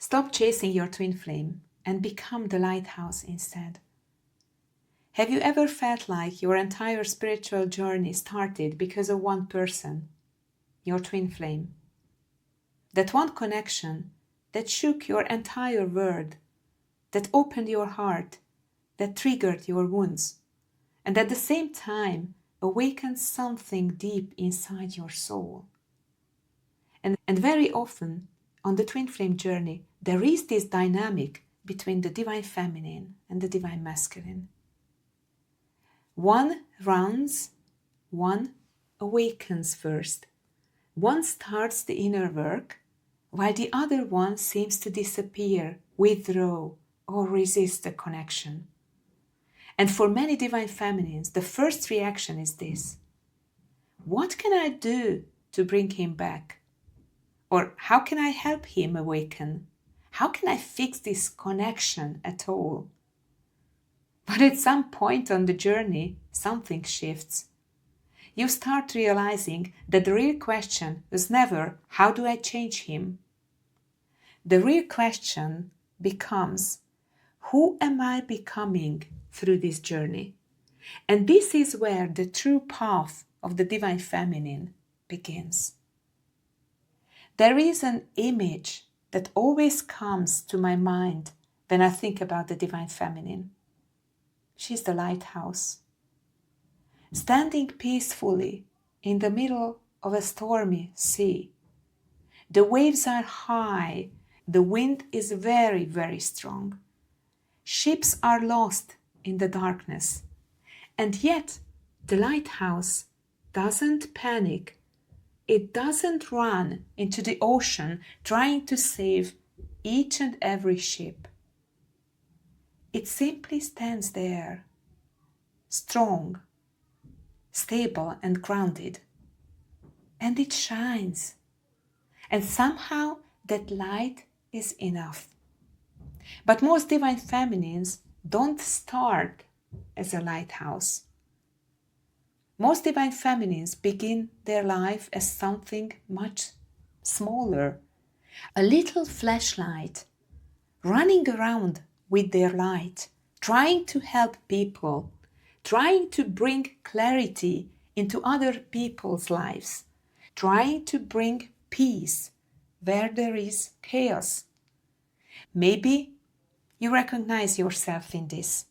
Stop chasing your twin flame and become the lighthouse instead. Have you ever felt like your entire spiritual journey started because of one person, your twin flame? That one connection that shook your entire world, that opened your heart, that triggered your wounds, and at the same time awakened something deep inside your soul. And very often on the twin flame journey, there is this dynamic between the divine feminine and the divine masculine. One runs, one awakens first. One starts the inner work, while the other one seems to disappear, withdraw, or resist the connection. And for many divine feminines, the first reaction is this: what can I do to bring him back? Or how can I help him awaken? How can I fix this connection at all? But at some point on the journey, something shifts. You start realizing that the real question was never, how do I change him? The real question becomes, who am I becoming through this journey? And this is where the true path of the divine feminine begins. There is an image that always comes to my mind when I think about the divine feminine. She's the lighthouse, standing peacefully in the middle of a stormy sea. The waves are high, the wind is very, very strong. Ships are lost in the darkness, and yet the lighthouse doesn't panic. It doesn't run into the ocean trying to save each and every ship. It simply stands there, strong, stable and grounded, and it shines. And somehow that light is enough. But most divine feminines don't start as a lighthouse. Most divine feminines begin their life as something much smaller, a little flashlight, running around with their light, trying to help people, trying to bring clarity into other people's lives, trying to bring peace where there is chaos. Maybe you recognize yourself in this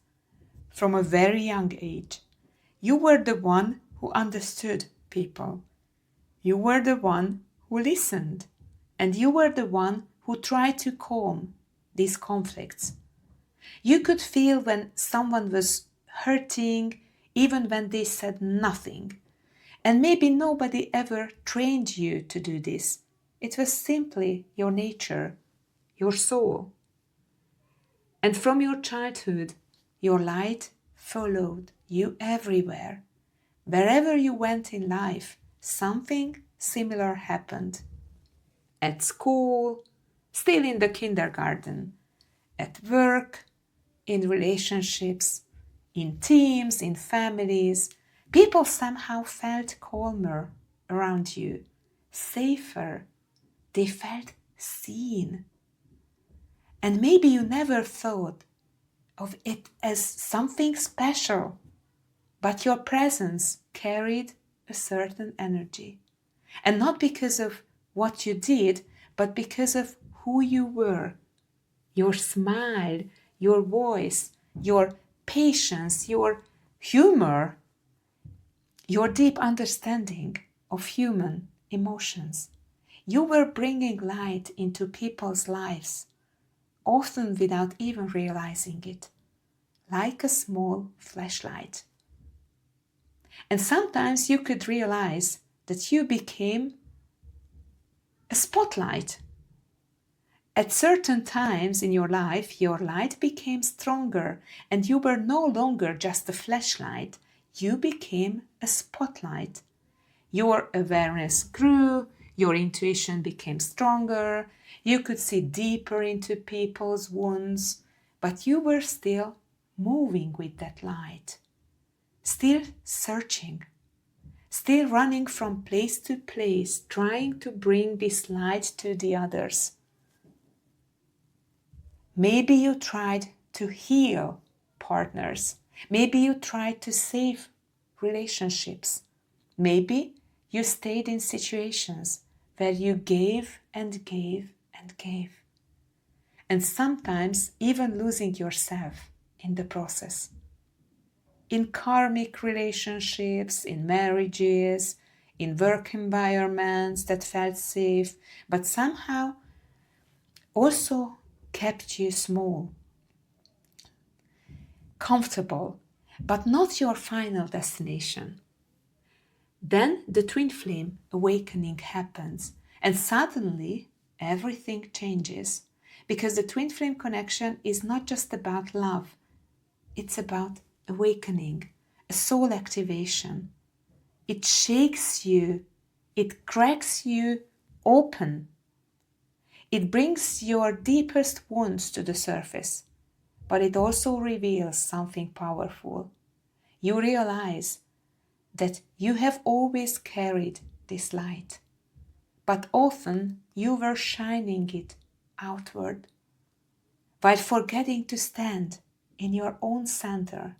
from a very young age. You were the one who understood people. You were the one who listened, and you were the one who tried to calm these conflicts. You could feel when someone was hurting, even when they said nothing. And maybe nobody ever trained you to do this. It was simply your nature, your soul. And from your childhood, your light followed you everywhere. Wherever you went in life, something similar happened. At school, still in the kindergarten, at work, in relationships, in teams, in families, people somehow felt calmer around you, safer. They felt seen. And maybe you never thought of it as something special, but your presence carried a certain energy. And not because of what you did, but because of who you were. Your smile, your voice, your patience, your humor, your deep understanding of human emotions. You were bringing light into people's lives, often without even realizing it, like a small flashlight. And sometimes you could realize that you became a spotlight. At certain times in your life, your light became stronger, and you were no longer just a flashlight, you became a spotlight. Your awareness grew, your intuition became stronger, you could see deeper into people's wounds, but you were still moving with that light, still searching, still running from place to place, trying to bring this light to the others. Maybe you tried to heal partners. Maybe you tried to save relationships. Maybe you stayed in situations where you gave and gave and gave. And sometimes even losing yourself in the process. In karmic relationships, in marriages, in work environments that felt safe, but somehow also kept you small, comfortable, but not your final destination. Then the twin flame awakening happens, and suddenly everything changes, because the twin flame connection is not just about love, it's about awakening, a soul activation. It shakes you, it cracks you open. It brings your deepest wounds to the surface, but it also reveals something powerful. You realize that you have always carried this light, but often you were shining it outward, while forgetting to stand in your own center.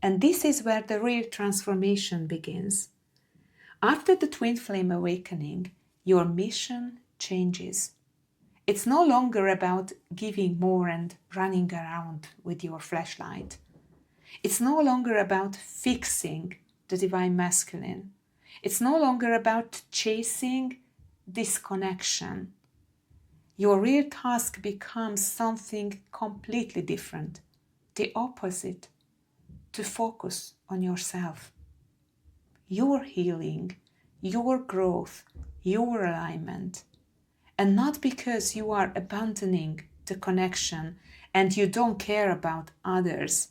And this is where the real transformation begins. After the twin flame awakening, your mission changes. It's no longer about giving more and running around with your flashlight. It's no longer about fixing the divine masculine. It's no longer about chasing disconnection. Your real task becomes something completely different, the opposite, to focus on yourself, your healing, your growth, your alignment. And not because you are abandoning the connection and you don't care about others,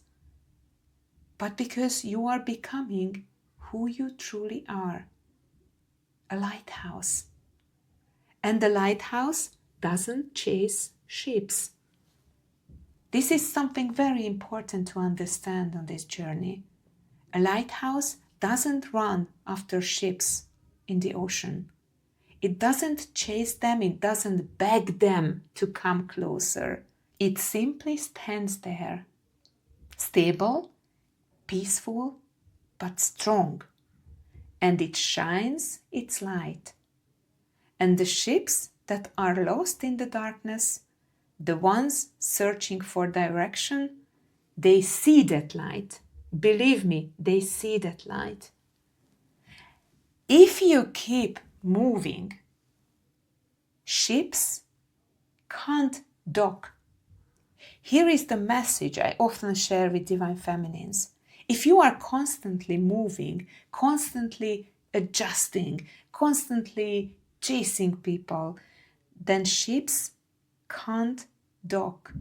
but because you are becoming who you truly are, a lighthouse. And the lighthouse doesn't chase ships. This is something very important to understand on this journey. A lighthouse doesn't run after ships in the ocean. It doesn't chase them, it doesn't beg them to come closer. It simply stands there, stable, peaceful, but strong. And it shines its light. And the ships that are lost in the darkness, the ones searching for direction, they see that light. Believe me, they see that light. If you keep moving, ships can't dock. Here is the message I often share with divine feminines. If you are constantly moving, constantly adjusting, constantly chasing people, then ships can't dock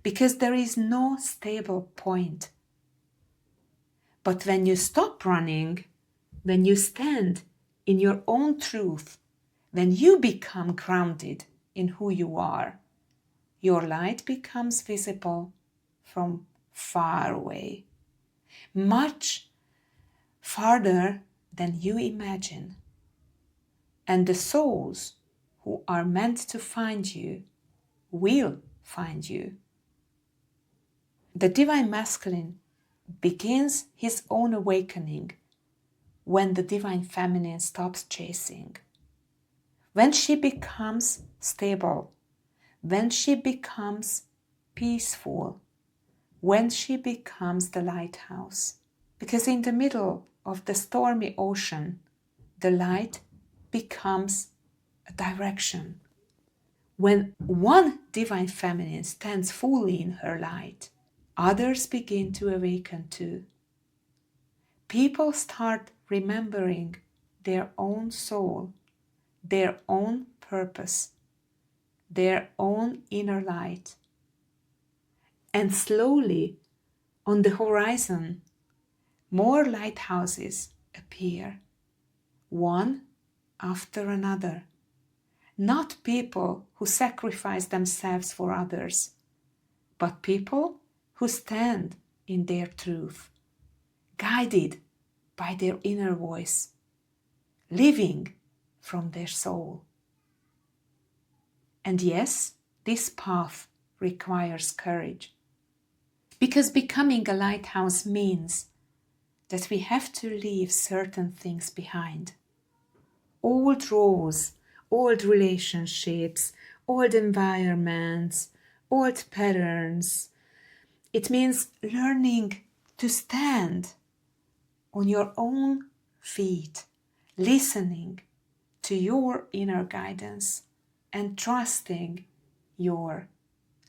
because there is no stable point. But when you stop running, when you stand in your own truth, when you become grounded in who you are, your light becomes visible from far away, much farther than you imagine. And the souls who are meant to find you will find you. The divine masculine begins his own awakening when the divine feminine stops chasing. When she becomes stable, when she becomes peaceful, when she becomes the lighthouse. Because in the middle of the stormy ocean, the light becomes a direction. When one divine feminine stands fully in her light, others begin to awaken too. People start remembering their own soul, their own purpose, their own inner light. And slowly, on the horizon, more lighthouses appear, one after another. Not people who sacrifice themselves for others, but people who stand in their truth, guided by their inner voice, living from their soul. And yes, this path requires courage. Because becoming a lighthouse means that we have to leave certain things behind. Old roles, old relationships, old environments, old patterns. It means learning to stand on your own feet, listening to your inner guidance and trusting your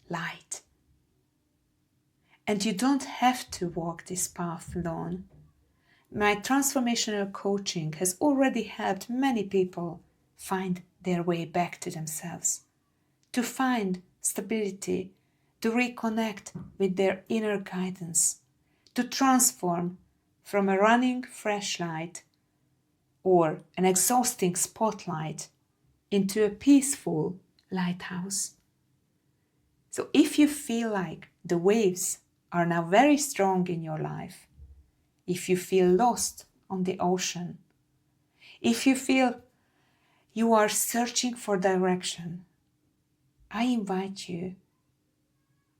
light. And you don't have to walk this path alone. My transformational coaching has already helped many people find their way back to themselves, to find stability, to reconnect with their inner guidance, to transform from a running flashlight or an exhausting spotlight into a peaceful lighthouse. So if you feel like the waves are now very strong in your life, if you feel lost on the ocean, if you feel you are searching for direction, I invite you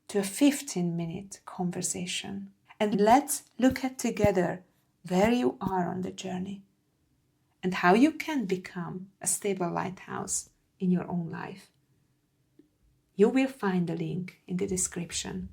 to a 15-minute conversation. And let's look at together where you are on the journey and how you can become a stable lighthouse in your own life. You will find the link in the description.